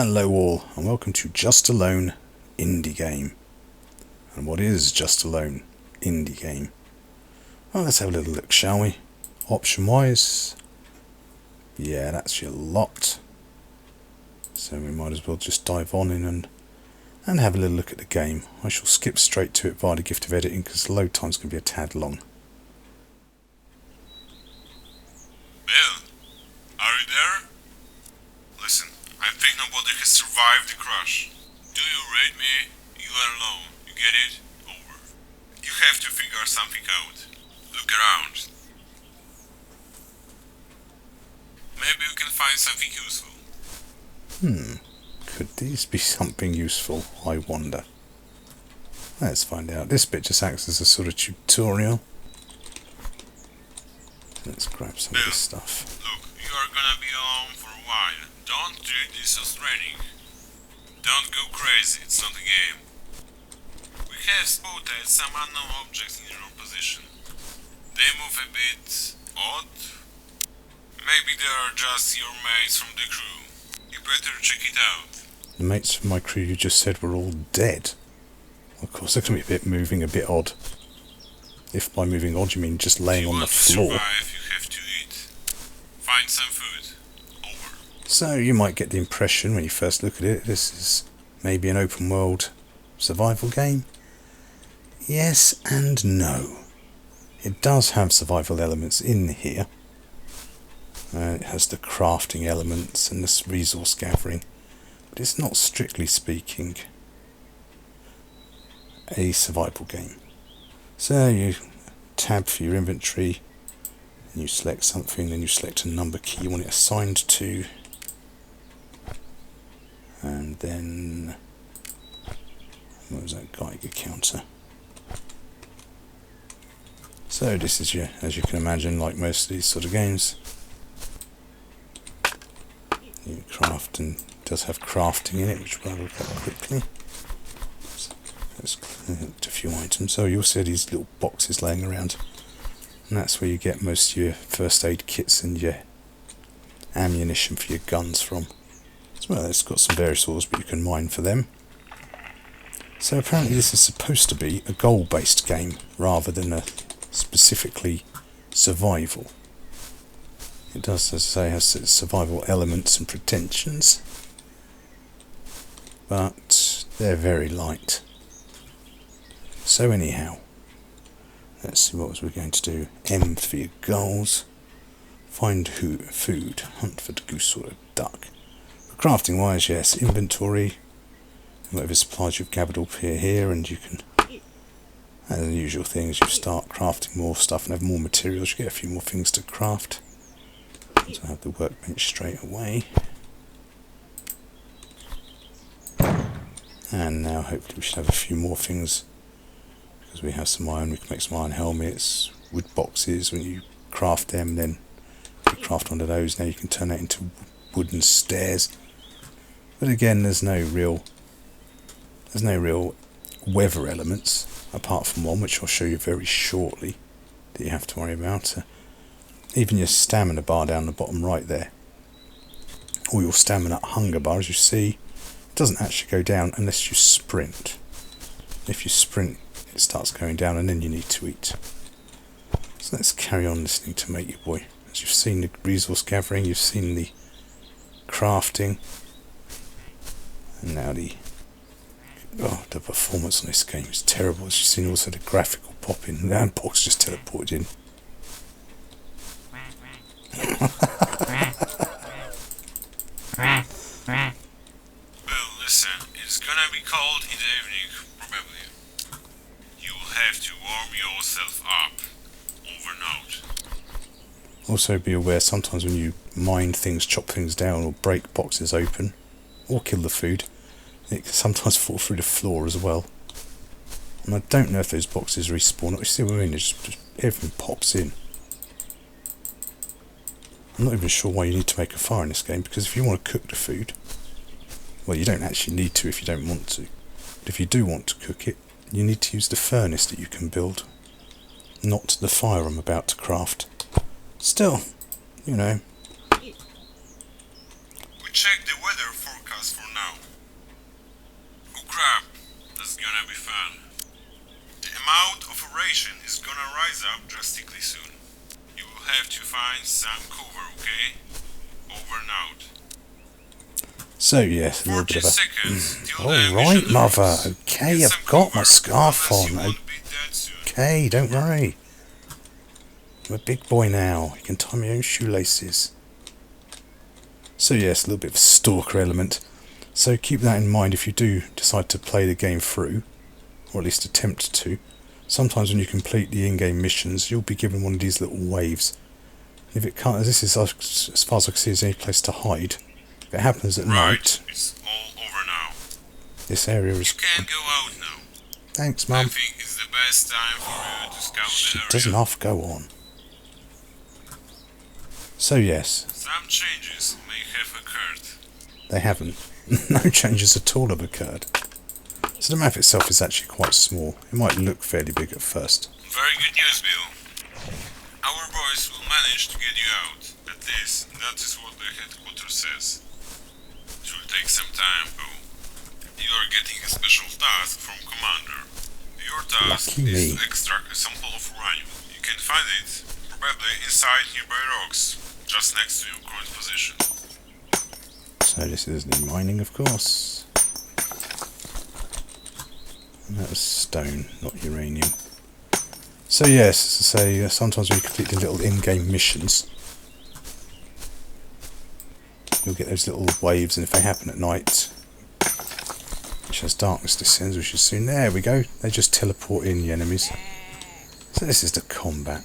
Hello all, and welcome to Just Alone Indie Game. And what is Just Alone Indie Game? Well, let's have a little look, shall we? Option wise, yeah, that's your lot. So we might as well just dive on in and have a little look at the game. I shall skip straight to it via the gift of editing because the load time's going to be a tad long. Bill, are you there? Listen, I think nobody has survived the crash. Do you read me? You are alone. You get it? Over. You have to figure something out. Look around. Maybe you can find something useful. Could these be something useful, I wonder? Let's find out. This bit just acts as a sort of tutorial. Let's grab some of this stuff. Look, you are gonna be alone for a while. Don't treat this as training. Don't go crazy, it's not a game. We have spotted some unknown objects in your position. They move a bit odd. Maybe they are just your mates from the crew. You better check it out. The mates from my crew you just said were all dead. Of course, they're going to be moving a bit odd. If by moving odd you mean just laying on the floor. If you want to survive, you have to eat. Find some food. Over. So you might get the impression when you first look at it, this is maybe an open world survival game. Yes and no. It does have survival elements in here. It has the crafting elements and this resource gathering, but it's not strictly speaking a survival game. So you tab for your inventory, and you select something, then you select a number key you want it assigned to, and then what was that, Geiger counter. So this is your, as you can imagine, like most of these sort of games, you craft, and it does have crafting in it, which we'll look at quickly. So let's collect a few items. So you'll see these little boxes laying around, and that's where you get most of your first aid kits and your ammunition for your guns from. As well, it's got some various ores, but you can mine for them. So apparently this is supposed to be a goal-based game rather than a specifically survival. It does, as I say, has survival elements and pretensions, but they're very light. So anyhow, let's see what we're going to do. M for your goals. Find food. Hunt for the goose or the duck. Crafting wise, yes, inventory. Whatever supplies you've gathered up here, and you can, as the usual things, you start crafting more stuff and have more materials. You get a few more things to craft. So I have the workbench straight away. And now hopefully we should have a few more things, because we have some iron. We can make some iron helmets, wood boxes. When you craft them, then you craft one of those. Now you can turn that into wooden stairs. But again, there's no real weather elements apart from one, which I'll show you very shortly, that you have to worry about. Even your stamina bar down the bottom right there, or your stamina hunger bar, as you see, doesn't actually go down unless you sprint. If you sprint, it starts going down, and then you need to eat. So let's carry on listening to Mate Your Boy. As you've seen the resource gathering, you've seen the crafting, and now the performance on this game is terrible. As you've seen also the graphical pop-in, the handbox just teleported in. Well, listen, it's gonna be cold in the evening, probably. You will have to warm yourself up. Over and out. Also be aware, sometimes when you mine things, chop things down, or break boxes open, or kill the food, it can sometimes fall through the floor as well. And I don't know if those boxes respawn. You see what I mean? Just everything pops in. I'm not even sure why you need to make a fire in this game, because if you want to cook the food, well, you don't actually need to if you don't want to. But if you do want to cook it, you need to use the furnace that you can build, not the fire I'm about to craft. Still, you know. We checked the weather forecast task for now. Oh crap, that's gonna be fun. The amount of ration is gonna rise up drastically soon. You will have to find some cover, okay? Over and out. So yes, a little 40 bit of a... seconds till the Alright, mission mother. opens. Okay, Get I've some got my cover, scarf otherwise you on. won't be dead soon. Okay, don't worry. I'm a big boy now. I can tie my own shoelaces. So yes, a little bit of a stalker element. So keep that in mind if you do decide to play the game through, or at least attempt to. Sometimes when you complete the in-game missions, you'll be given one of these little waves. If it can't, this is as far as I can see, is any place to hide. If it happens at night, It's all over now. this area You is... can go out now. Thanks, I Mum. think it's the best time for you to scout the She area. doesn't half go on. So yes, Some changes may have occurred. they haven't. No changes at all have occurred. So the map itself is actually quite small. It might look fairly big at first. Very good news, Bill. Our boys will manage to get you out. At least, that is what the headquarters says. It will take some time, though. You are getting a special task from Commander. Your task Lucky is me. to extract a sample of uranium. You can find it, probably inside nearby rocks, just next to your current position. So this is the mining, of course. And that was stone, not uranium. So yes, as I say, sometimes when you complete the little in-game missions, you'll get those little waves, and if they happen at night, which as darkness descends, which is soon, there we go, they just teleport in the enemies. So this is the combat.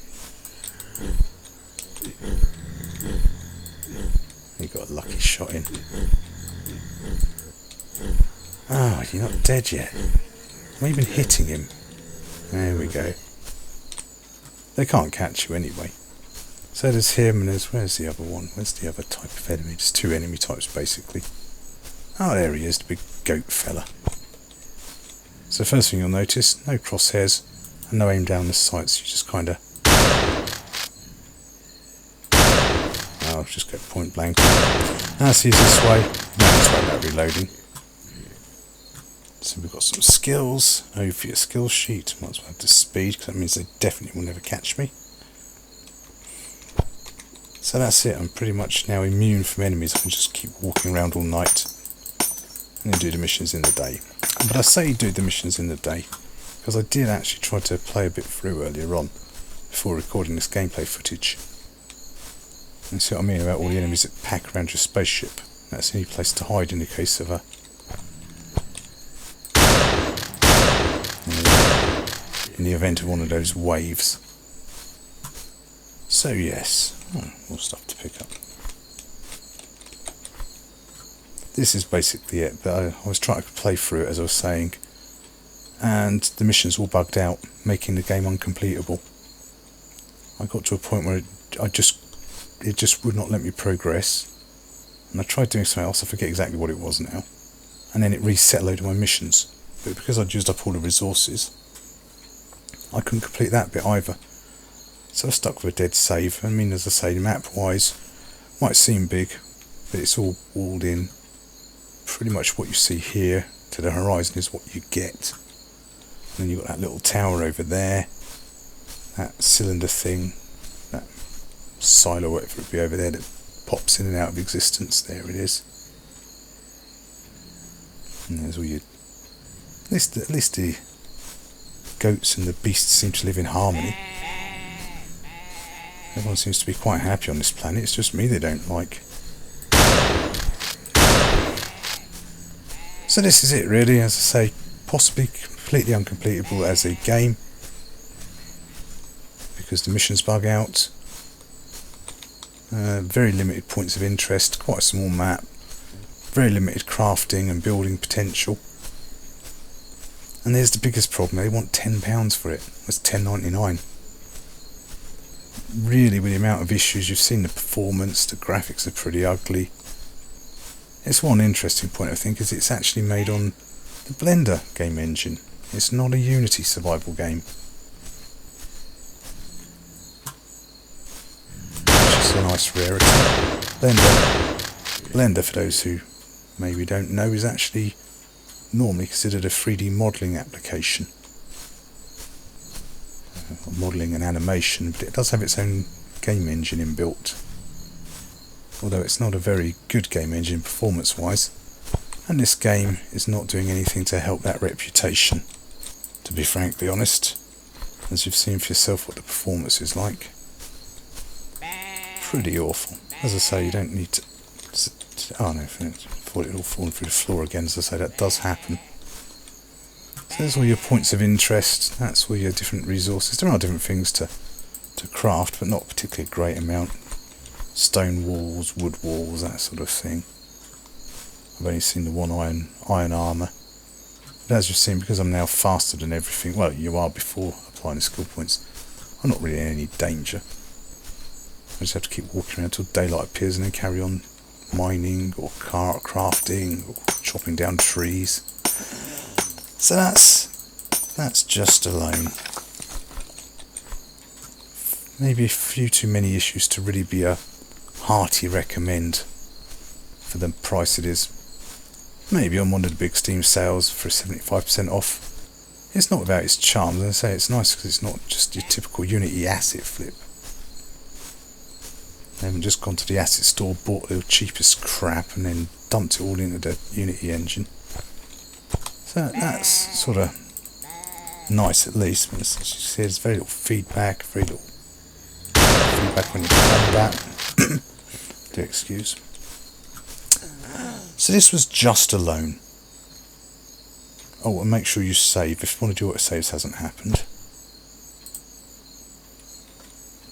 He got a lucky shot in. Oh, you're not dead yet. I'm even hitting him. There we go. They can't catch you anyway. So there's him and there's... Where's the other one? Where's the other type of enemy? There's two enemy types basically. Oh, there he is, the big goat fella. So first thing you'll notice, no crosshairs and no aim down the sights. You just kind of... I'll just go point blank. That's the easiest way. No, it's right about reloading. So we've got some skills. Oh, for your skill sheet, might as well have the speed, because that means they definitely will never catch me. So that's it. I'm pretty much now immune from enemies. I can just keep walking around all night and then do the missions in the day. But I say do the missions in the day because I did actually try to play a bit through earlier on before recording this gameplay footage. And see what I mean about all the enemies that pack around your spaceship. That's the only place to hide in the case of a... in the event of one of those waves. So yes, more stuff to pick up. This is basically it, but I was trying to play through it as I was saying, and the missions all bugged out, making the game uncompletable. I got to a point where it just would not let me progress, and I tried doing something else, I forget exactly what it was now, and then it reset a load of my missions, but because I'd used up all the resources, I couldn't complete that bit either. So I stuck with a dead save. I mean, as I say, map-wise, might seem big, but it's all walled in. Pretty much what you see here to the horizon is what you get. And then you've got that little tower over there, that cylinder thing, that silo, whatever it be over there, that pops in and out of existence. There it is. And there's all your... At least the goats and the beasts seem to live in harmony. Everyone seems to be quite happy on this planet. It's just me they don't like. So this is it really, as I say, possibly completely uncompletable as a game because the missions bug out. Very limited points of interest, quite a small map, very limited crafting and building potential. And there's the biggest problem, they want £10 for it. It's $10.99. Really, with the amount of issues, you've seen the performance, the graphics are pretty ugly. It's one interesting point, I think, is it's actually made on the Blender game engine. It's not a Unity survival game. Which is a nice rarity. Blender, for those who maybe don't know, is actually normally considered a 3D modelling application. Modelling and animation, but it does have its own game engine inbuilt. Although it's not a very good game engine performance-wise, and this game is not doing anything to help that reputation, to be frankly honest. As you've seen for yourself what the performance is like. Pretty awful. As I say, you don't need to... Oh no, I thought it all fallen through the floor again. As I say, that does happen. So there's all your points of interest. That's all your different resources. There are different things to craft, but not particularly a great amount. Stone walls, wood walls, that sort of thing. I've only seen the one iron armour. But as you've seen, because I'm now faster than everything, well, you are before applying the skill points, I'm not really in any danger. I just have to keep walking around until daylight appears and then carry on mining or crafting or chopping down trees. So that's just alone. Maybe a few too many issues to really be a hearty recommend for the price it is. Maybe on one of the big Steam sales for 75% off. It's not without its charms. As I say, it's nice because it's not just your typical Unity asset flip. They haven't just gone to the asset store, bought the cheapest crap and then dumped it all into the Unity engine. So that's sort of nice at least. But as you see, there's very little feedback, when you play that. Do excuse. So this was just alone. Oh, and make sure you save. If one of your saves hasn't happened,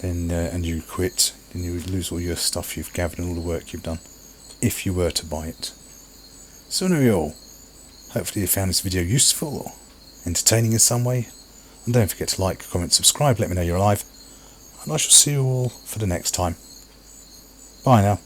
then and you quit, then you would lose all your stuff you've gathered and all the work you've done, if you were to buy it. So anyway, all. Hopefully you found this video useful or entertaining in some way. And don't forget to like, comment, subscribe, let me know you're alive. And I shall see you all for the next time. Bye now.